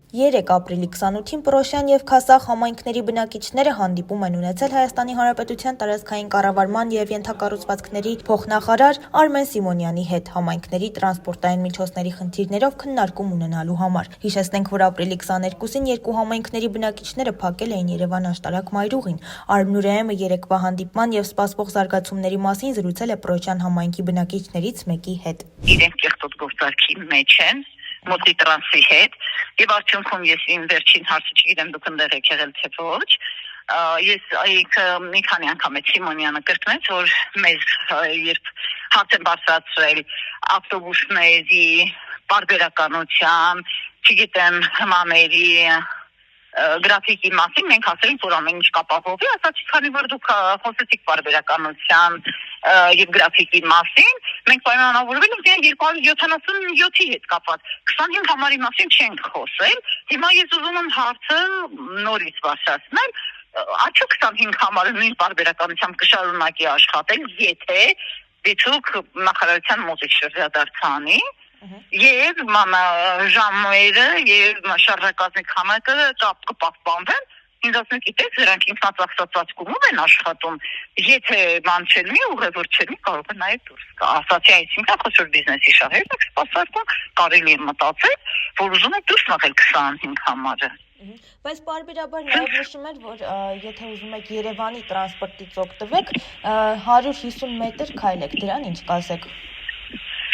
3 ապրիլի 28-ին Պռոշյան և Քասախ համայնքների բնակիչները հանդիպում են ունեցել Հայաստանի Հանրապետության տարածքային կառավարման և ենթակառուցվածքների փոխնախարար Արմեն Սիմոնյանի հետ համայնքների տրանսպորտային միջոցների խնդիրներով քննարկում ունենալու համար։ Հիշեցնենք, որ ապրիլի 22-ին երկու համայնքների բնակիչները փակել էին Երևան աշտարակ մայրուղին։ Արմն ՈՒՐԵՄ-ը երեկվա հանդիպման և սպասվող զարգացումների մասին զրուցել է Պռոշյան համայնքի բնակիչներից մեկի հետ։ Իրենք կեղտոտ գործարքի մեջ են մոտի տրանսի հետ եւ արդյունքում ես իմ վերջին հարցը չգիտեմ դուք ընդեղ եք եղել թե ոչ ես մի քանի անգամ Սիմոնյանը կրկնեց որ մեզ երբ հարց են բարձրացրել ավտոբուսների պարբերականության չգիտեմ հմաների գրաֆիկի մասին մենք ասել ենք որ ամեն ինչ կապահովի ասացի քանի որ դուք խոսեցիք պարբերականության եւ գրաֆիկի մասին մենք պայմանավորվել ենք 277-ի հետ կապված 25 համարի մասին չենք խոսել հիմա ես ուզում եմ հարցը նորից բարձրացնել աչու 25 համարը նույն պարբերականությամբ կշարունակի աշխատել եթե դիցուք նախարարության մոտիկ շրջադարձանի եւ ժամերը եւ շարժակազմի քանակը կպահպանվեն ինձ ասեք գիտեք նրանք ինքնածախսացած կողմով են աշխատում եթե ման չլինի ուղևոր չլինի կարող է նաեւ դուրս գա ասացի այսինքն խոշոր բիզնեսի շահերն եք սպասարկում կարելի է մտածել որ ուզում եք դուրս մղել 25 համարը Բայց պարբերաբար նաև նշում էր, որ եթե ուզում եք Երևանի տրանսպորտից օգտվեք, 150 մետր քայլեք, դրան ինչ կասեք։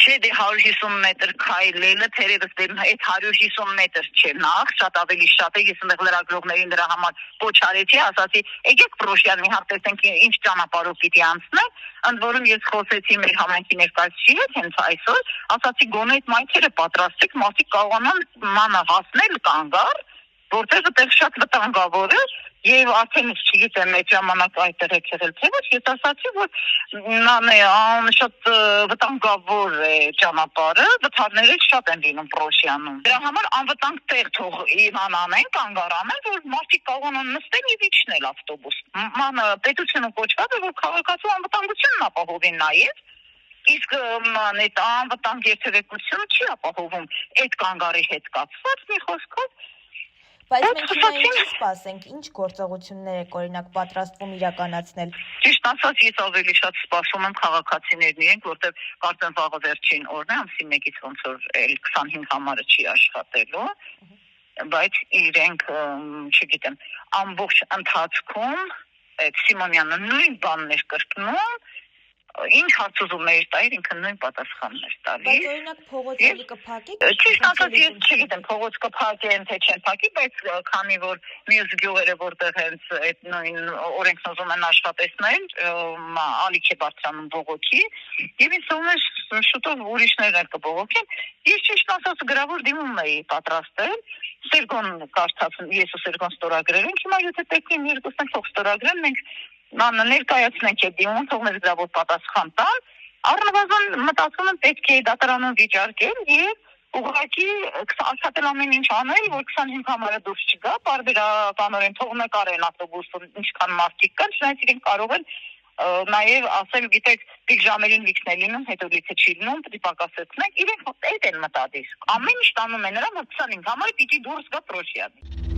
Չէ, դե 150 մետր քայլելը թերևս այդ 150 մետր չէ, նախ շատ ավելի շատ է, ես այնտեղ լրագրողներին դրա համար կոչ արեցի, ասացի, եկեք Պռոշյան մի հատ տեսենք ինչ ճանապարհով պիտի անցնեն, ընդ որում ես խոսեցի մեր համայնքի ներկայացուցիչի հետ հենց այսօր, ասացի գոնե այդ մայթերը պատրաստեք, մարդիկ կարողանան մանա հասնել կանգառ որտեղ այդտեղ շատ վտանգավոր է եւ արդեն չգիտեմ այդ ժամանակ այդտեղ եք եղել թե ոչ ես ասացի որ շատ վտանգավոր է ճանապարհը վթարները շատ են լինում Պռոշյանում դրա համար անվտանգ տեղ թող իմանան կանգառանեն որ մարդիկ կարողանան նստել եւ իջնել ավտոբուս պետությունը կոչված է որ քաղաքացու անվտանգությունն ապահովի նաեւ իսկ այդ անվտանգ երթևեկությունը չի ապահովում այդ կանգառի հետ կապված մի խոսքով Բայց մենք ինչ սպասենք, ինչ գործողություններ եք օրինակ պատրաստվում իրականացնել։ Ճիշտ ասած, ես ավելի շատ սպասում եմ քաղաքացիներն իրենք, որտեղ կարծեմ վաղը վերջին օրն է, ամսի 1-ից ոնց որ 25 համարը չի աշխատելու, բայց իրենք, չգիտեմ, ամբողջ ընթացքում Սիմոնյանը նույն բանն էր կրկնում Ինչ հարց ուզում էիր տալ, ինքը նույն պատասխանն էր տալիս։ Բայց օրինակ փողոցը կփակեք։ Ճիշտ ասած, ես չգիտեմ, փողոց կփակեն թե չեն փակի, բայց քանի որ մյուս գյուղերը որտեղ հենց այդ նույն օրենքն ուզում են աշխատեցնել, ալիք է բարձրանում բողոքի, եւ ինձ թվում է շուտով ուրիշներն էլ կբողոքեն։ Ես ճիշտ ասած գրավոր դիմում էի պատրաստել Սերգոն կարդաց, ես ու Սերգոն ստորագրել ենք, հիմա եթե պետք է երկուսն թող ստորագրեն, մենք ներկայացնենք այդ դիմում, թող մեզ գրավոր պատասխան տան, առնվազն մտածում եմ պետք է դատարանում վիճարկել եւ ուղղակի աշխատել ամեն ինչ անել, որ 25 համարը դուրս չգա, պարբերականորեն թող նկարեն ավտոբուսում ինչքան մարդիկ կան, չնայած իրենք կարող են նաեւ ասել, գիտեք, պիկ ժամերին լիքն է լինում, հետո լիքը չի լինում, պետք է պակասեցնենք, իրենք այդ են մտադիր։ Ամեն ինչ տանում են նրան, որ 25 համարը պիտի դուրս գա Պռոշյանից։